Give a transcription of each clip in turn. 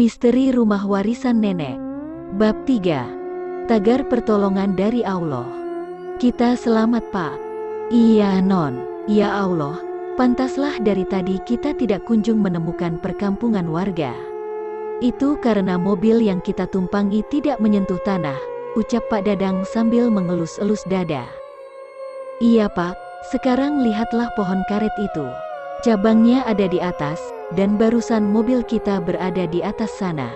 Misteri Rumah Warisan Nenek. Bab 3. Tagar pertolongan dari Allah. Kita selamat, Pak. Iya, Non. Ya Allah, pantaslah dari tadi kita tidak kunjung menemukan perkampungan warga. Itu karena mobil yang kita tumpangi tidak menyentuh tanah, ucap Pak Dadang sambil mengelus-elus dada. Iya, Pak. Sekarang lihatlah pohon karet itu. Cabangnya ada di atas, dan barusan mobil kita berada di atas sana.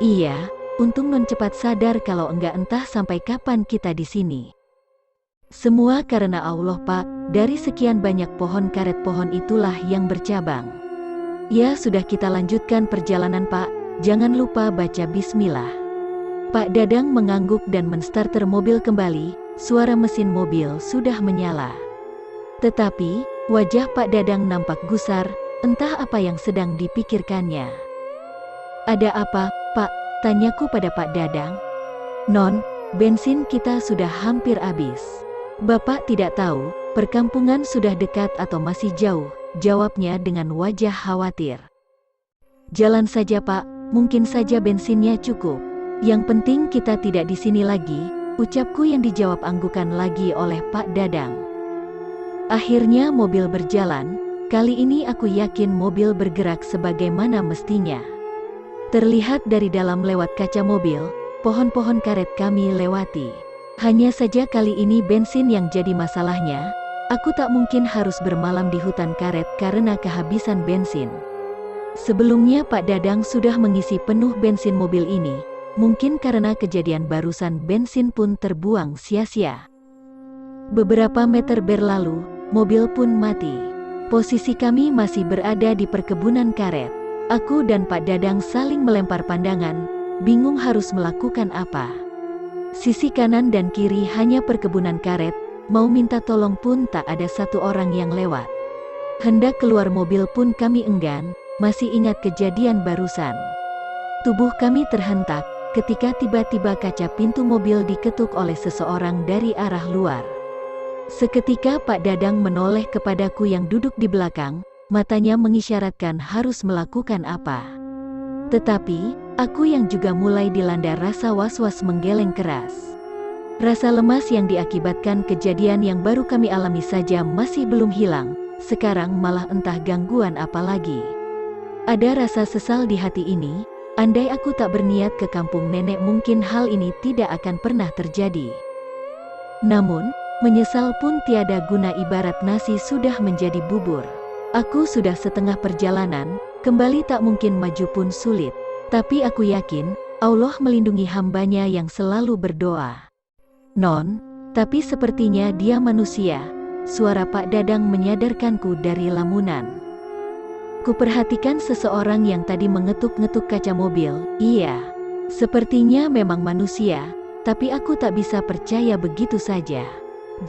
Iya, untung Non cepat sadar, kalau enggak entah sampai kapan kita di sini. Semua karena Allah, Pak. Dari sekian banyak pohon karet, pohon itulah yang bercabang. Ya sudah, kita lanjutkan perjalanan, Pak. Jangan lupa baca bismillah. Pak Dadang mengangguk dan menstarter mobil kembali. Suara mesin mobil sudah menyala. Tetapi wajah Pak Dadang nampak gusar, entah apa yang sedang dipikirkannya. Ada apa, Pak? Tanyaku pada Pak Dadang. Non, bensin kita sudah hampir habis. Bapak tidak tahu, perkampungan sudah dekat atau masih jauh, jawabnya dengan wajah khawatir. Jalan saja, Pak, mungkin saja bensinnya cukup. Yang penting kita tidak di sini lagi, ucapku yang dijawab anggukan lagi oleh Pak Dadang. Akhirnya mobil berjalan. Kali ini aku yakin mobil bergerak sebagaimana mestinya. Terlihat dari dalam lewat kaca mobil, pohon-pohon karet kami lewati. Hanya saja kali ini bensin yang jadi masalahnya. Aku tak mungkin harus bermalam di hutan karet karena kehabisan bensin. Sebelumnya Pak Dadang sudah mengisi penuh bensin mobil ini. Mungkin karena kejadian barusan bensin pun terbuang sia-sia. Beberapa meter berlalu, mobil pun mati. Posisi kami masih berada di perkebunan karet. Aku dan Pak Dadang saling melempar pandangan, bingung harus melakukan apa. Sisi kanan dan kiri hanya perkebunan karet, mau minta tolong pun tak ada satu orang yang lewat. Hendak keluar mobil pun kami enggan, masih ingat kejadian barusan. Tubuh kami terhentak, ketika tiba-tiba kaca pintu mobil diketuk oleh seseorang dari arah luar. Seketika Pak Dadang menoleh kepadaku yang duduk di belakang, matanya mengisyaratkan harus melakukan apa. Tetapi, aku yang juga mulai dilanda rasa was-was menggeleng keras. Rasa lemas yang diakibatkan kejadian yang baru kami alami saja masih belum hilang, sekarang malah entah gangguan apa lagi. Ada rasa sesal di hati ini, andai aku tak berniat ke kampung nenek mungkin hal ini tidak akan pernah terjadi. Namun, menyesal pun tiada guna, ibarat nasi sudah menjadi bubur. Aku sudah setengah perjalanan, kembali tak mungkin, maju pun sulit. Tapi aku yakin, Allah melindungi hambanya yang selalu berdoa. Non, tapi sepertinya dia manusia. Suara Pak Dadang menyadarkanku dari lamunan. Kuperhatikan seseorang yang tadi mengetuk-ngetuk kaca mobil. Iya, sepertinya memang manusia, tapi aku tak bisa percaya begitu saja.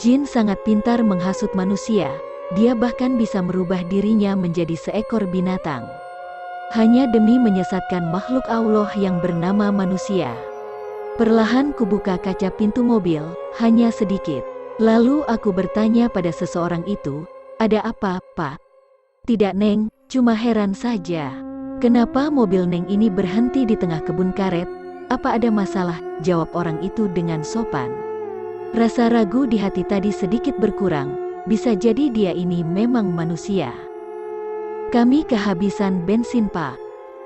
Jin sangat pintar menghasut manusia, dia bahkan bisa merubah dirinya menjadi seekor binatang. Hanya demi menyesatkan makhluk Allah yang bernama manusia. Perlahan kubuka kaca pintu mobil, hanya sedikit. Lalu aku bertanya pada seseorang itu, ada apa, Pak? Tidak, Neng, cuma heran saja. Kenapa mobil Neng ini berhenti di tengah kebun karet? Apa ada masalah? Jawab orang itu dengan sopan. Rasa ragu di hati tadi sedikit berkurang, bisa jadi dia ini memang manusia. Kami kehabisan bensin, Pak.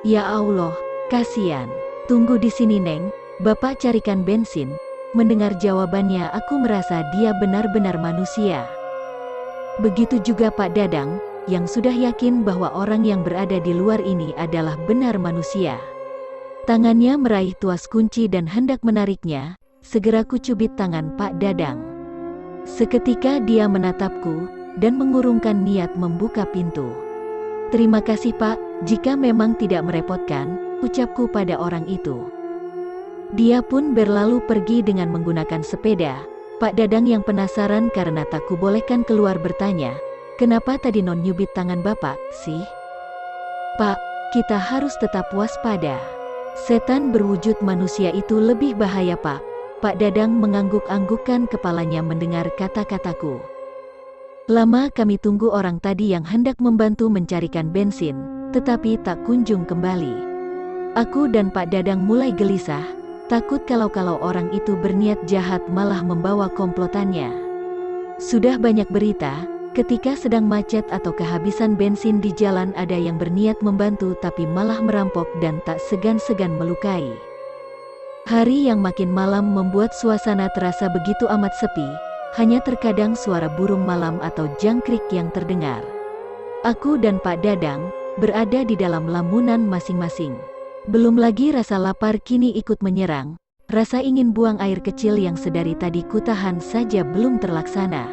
Ya Allah, kasihan. Tunggu di sini, Neng, Bapak carikan bensin. Mendengar jawabannya aku merasa dia benar-benar manusia. Begitu juga Pak Dadang, yang sudah yakin bahwa orang yang berada di luar ini adalah benar manusia. Tangannya meraih tuas kunci dan hendak menariknya. Segera kucubit tangan Pak Dadang. Seketika dia menatapku, dan mengurungkan niat membuka pintu. Terima kasih, Pak, jika memang tidak merepotkan, ucapku pada orang itu. Dia pun berlalu pergi dengan menggunakan sepeda. Pak Dadang yang penasaran karena tak kubolehkan keluar bertanya, kenapa tadi Non nyubit tangan Bapak, sih? Pak, kita harus tetap waspada. Setan berwujud manusia itu lebih bahaya, Pak. Pak Dadang mengangguk-anggukkan kepalanya mendengar kata-kataku. Lama kami tunggu orang tadi yang hendak membantu mencarikan bensin, tetapi tak kunjung kembali. Aku dan Pak Dadang mulai gelisah, takut kalau orang itu berniat jahat malah membawa komplotannya. Sudah banyak berita, ketika sedang macet atau kehabisan bensin di jalan ada yang berniat membantu tapi malah merampok dan tak segan-segan melukai. Hari yang makin malam membuat suasana terasa begitu amat sepi, hanya terkadang suara burung malam atau jangkrik yang terdengar. Aku dan Pak Dadang berada di dalam lamunan masing-masing. Belum lagi rasa lapar kini ikut menyerang, rasa ingin buang air kecil yang sedari tadi kutahan saja belum terlaksana.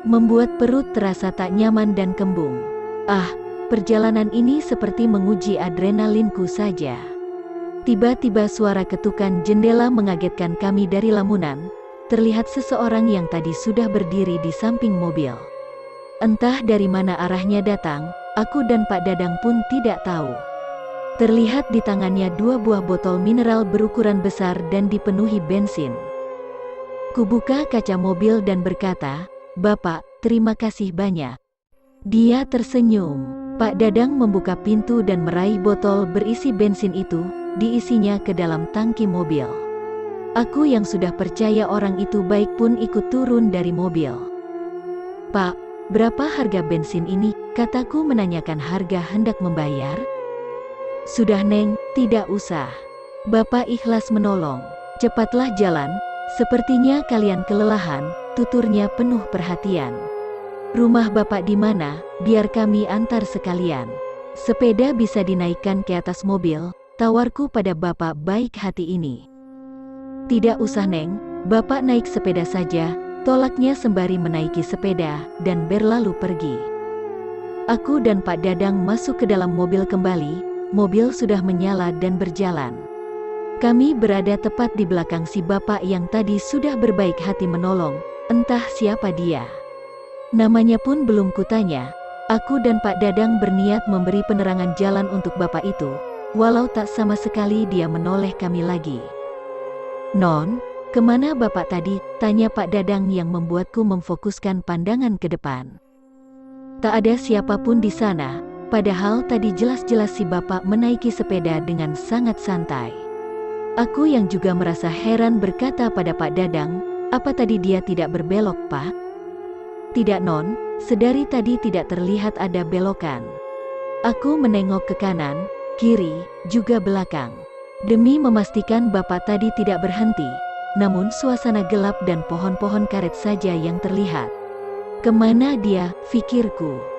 Membuat perut terasa tak nyaman dan kembung. Perjalanan ini seperti menguji adrenalinku saja. Tiba-tiba suara ketukan jendela mengagetkan kami dari lamunan. Terlihat seseorang yang tadi sudah berdiri di samping mobil. Entah dari mana arahnya datang, aku dan Pak Dadang pun tidak tahu. Terlihat di tangannya 2 buah botol mineral berukuran besar dan dipenuhi bensin. Kubuka kaca mobil dan berkata, "Bapak, terima kasih banyak." Dia tersenyum. Pak Dadang membuka pintu dan meraih botol berisi bensin itu, diisinya ke dalam tangki mobil. Aku yang sudah percaya orang itu baik pun ikut turun dari mobil. "Pak, berapa harga bensin ini?" kataku menanyakan harga hendak membayar. "Sudah Neng, tidak usah. Bapak ikhlas menolong. Cepatlah jalan, sepertinya kalian kelelahan," tuturnya penuh perhatian. "Rumah Bapak di mana? Biar kami antar sekalian. Sepeda bisa dinaikkan ke atas mobil," tawarku pada bapak baik hati ini. "Tidak usah Neng, Bapak naik sepeda saja," tolaknya sembari menaiki sepeda dan berlalu pergi. Aku dan Pak Dadang masuk ke dalam mobil kembali. Mobil sudah menyala dan berjalan. Kami berada tepat di belakang si bapak yang tadi sudah berbaik hati menolong, entah siapa dia. Namanya pun belum kutanya. Aku dan Pak Dadang berniat memberi penerangan jalan untuk bapak itu, walau tak sama sekali dia menoleh kami lagi. "Non, kemana bapak tadi?" tanya Pak Dadang yang membuatku memfokuskan pandangan ke depan. Tak ada siapapun di sana. Padahal tadi jelas-jelas si bapak menaiki sepeda dengan sangat santai. Aku yang juga merasa heran berkata pada Pak Dadang, "Apa tadi dia tidak berbelok, Pak?" "Tidak Non, sedari tadi tidak terlihat ada belokan." Aku menengok ke kanan, kiri, juga belakang. Demi memastikan bapak tadi tidak berhenti, namun suasana gelap dan pohon-pohon karet saja yang terlihat. Kemana dia, pikirku.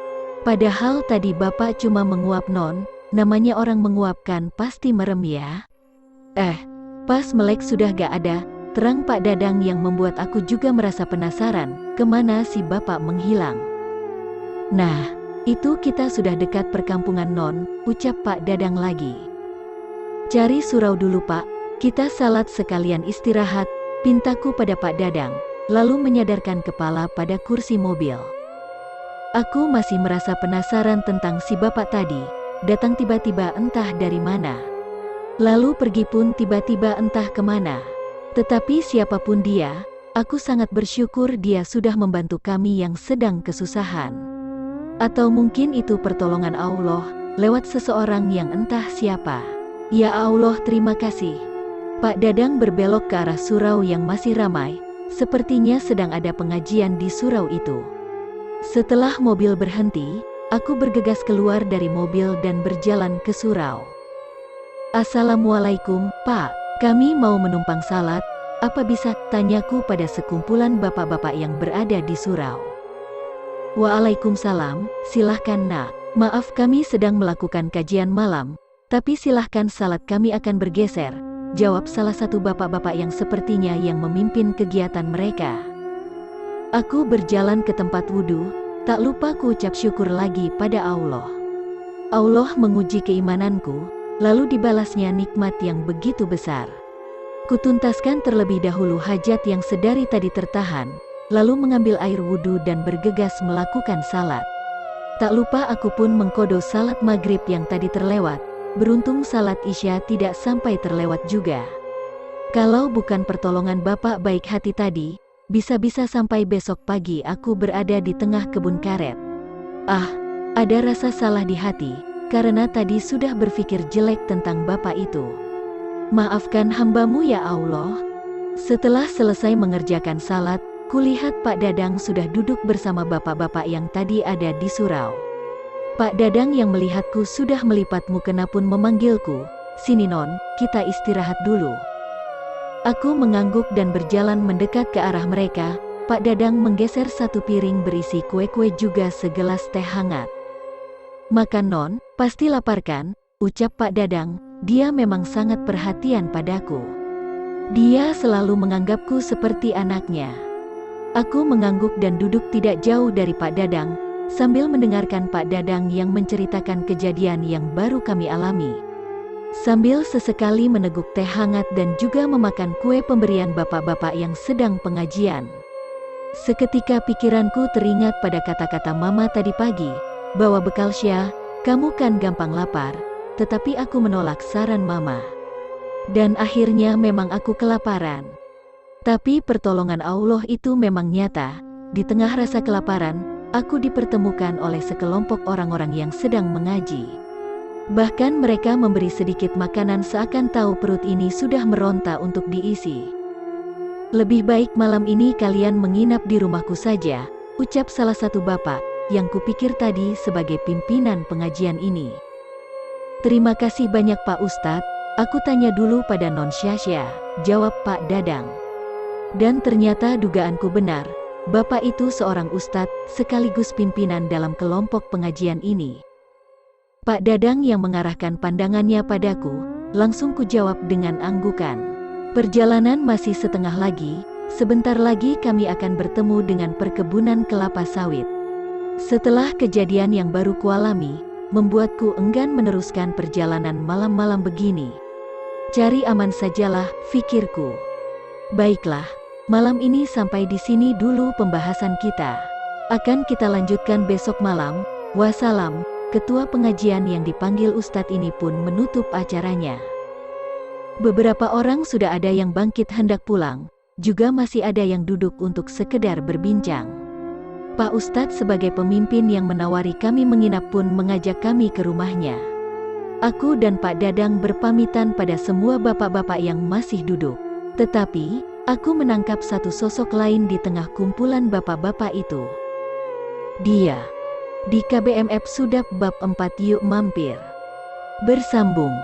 Padahal tadi bapak cuma menguap Non, namanya orang menguapkan pasti merem ya. Pas melek sudah gak ada, terang Pak Dadang yang membuat aku juga merasa penasaran, kemana si bapak menghilang. "Nah, itu kita sudah dekat perkampungan Non," ucap Pak Dadang lagi. "Cari surau dulu Pak, kita salat sekalian istirahat," pintaku pada Pak Dadang, lalu menyadarkan kepala pada kursi mobil. Aku masih merasa penasaran tentang si bapak tadi, datang tiba-tiba entah dari mana. Lalu pergi pun tiba-tiba entah kemana. Tetapi siapapun dia, aku sangat bersyukur dia sudah membantu kami yang sedang kesusahan. Atau mungkin itu pertolongan Allah, lewat seseorang yang entah siapa. Ya Allah, terima kasih. Pak Dadang berbelok ke arah surau yang masih ramai, sepertinya sedang ada pengajian di surau itu. Setelah mobil berhenti, aku bergegas keluar dari mobil dan berjalan ke surau. "Assalamualaikum, Pak. Kami mau menumpang salat, apa bisa?" tanyaku pada sekumpulan bapak-bapak yang berada di surau. "Waalaikumsalam, silahkan Nak. Maaf kami sedang melakukan kajian malam, tapi silahkan salat kami akan bergeser," jawab salah satu bapak-bapak yang sepertinya yang memimpin kegiatan mereka. Aku berjalan ke tempat wudhu, tak lupa ku ucap syukur lagi pada Allah. Allah menguji keimananku, lalu dibalasnya nikmat yang begitu besar. Kutuntaskan terlebih dahulu hajat yang sedari tadi tertahan, lalu mengambil air wudhu dan bergegas melakukan salat. Tak lupa aku pun mengkodo salat maghrib yang tadi terlewat, beruntung salat isya tidak sampai terlewat juga. Kalau bukan pertolongan bapak baik hati tadi, bisa-bisa sampai besok pagi aku berada di tengah kebun karet. Ada rasa salah di hati, karena tadi sudah berpikir jelek tentang bapak itu. Maafkan hambamu ya Allah. Setelah selesai mengerjakan salat, kulihat Pak Dadang sudah duduk bersama bapak-bapak yang tadi ada di surau. Pak Dadang yang melihatku sudah melipat mukena pun memanggilku, "Sini Non, kita istirahat dulu." Aku mengangguk dan berjalan mendekat ke arah mereka. Pak Dadang menggeser satu piring berisi kue-kue juga segelas teh hangat. "Makan Non, pasti lapar kan?" ucap Pak Dadang. Dia memang sangat perhatian padaku. Dia selalu menganggapku seperti anaknya. Aku mengangguk dan duduk tidak jauh dari Pak Dadang, sambil mendengarkan Pak Dadang yang menceritakan kejadian yang baru kami alami. Sambil sesekali meneguk teh hangat dan juga memakan kue pemberian bapak-bapak yang sedang pengajian. Seketika pikiranku teringat pada kata-kata Mama tadi pagi, bahwa bekal Syah, kamu kan gampang lapar, tetapi aku menolak saran Mama. Dan akhirnya memang aku kelaparan. Tapi pertolongan Allah itu memang nyata. Di tengah rasa kelaparan, aku dipertemukan oleh sekelompok orang-orang yang sedang mengaji. Bahkan mereka memberi sedikit makanan seakan tahu perut ini sudah meronta untuk diisi. "Lebih baik malam ini kalian menginap di rumahku saja," ucap salah satu bapak, yang kupikir tadi sebagai pimpinan pengajian ini. "Terima kasih banyak Pak Ustadz, aku tanya dulu pada Non Syasya," jawab Pak Dadang. Dan ternyata dugaanku benar, bapak itu seorang ustadz sekaligus pimpinan dalam kelompok pengajian ini. Pak Dadang yang mengarahkan pandangannya padaku, langsung kujawab dengan anggukan. "Perjalanan masih setengah lagi, sebentar lagi kami akan bertemu dengan perkebunan kelapa sawit." Setelah kejadian yang baru kualami, membuatku enggan meneruskan perjalanan malam-malam begini. Cari aman sajalah, pikirku. Baiklah, malam ini sampai di sini dulu pembahasan kita. Akan kita lanjutkan besok malam. Wassalam. Ketua pengajian yang dipanggil Ustadz ini pun menutup acaranya. Beberapa orang sudah ada yang bangkit hendak pulang, juga masih ada yang duduk untuk sekedar berbincang. Pak Ustadz sebagai pemimpin yang menawari kami menginap pun mengajak kami ke rumahnya. Aku dan Pak Dadang berpamitan pada semua bapak-bapak yang masih duduk. Tetapi, aku menangkap satu sosok lain di tengah kumpulan bapak-bapak itu. Dia. Di KBMF Sudap Bab 4 yuk mampir. Bersambung.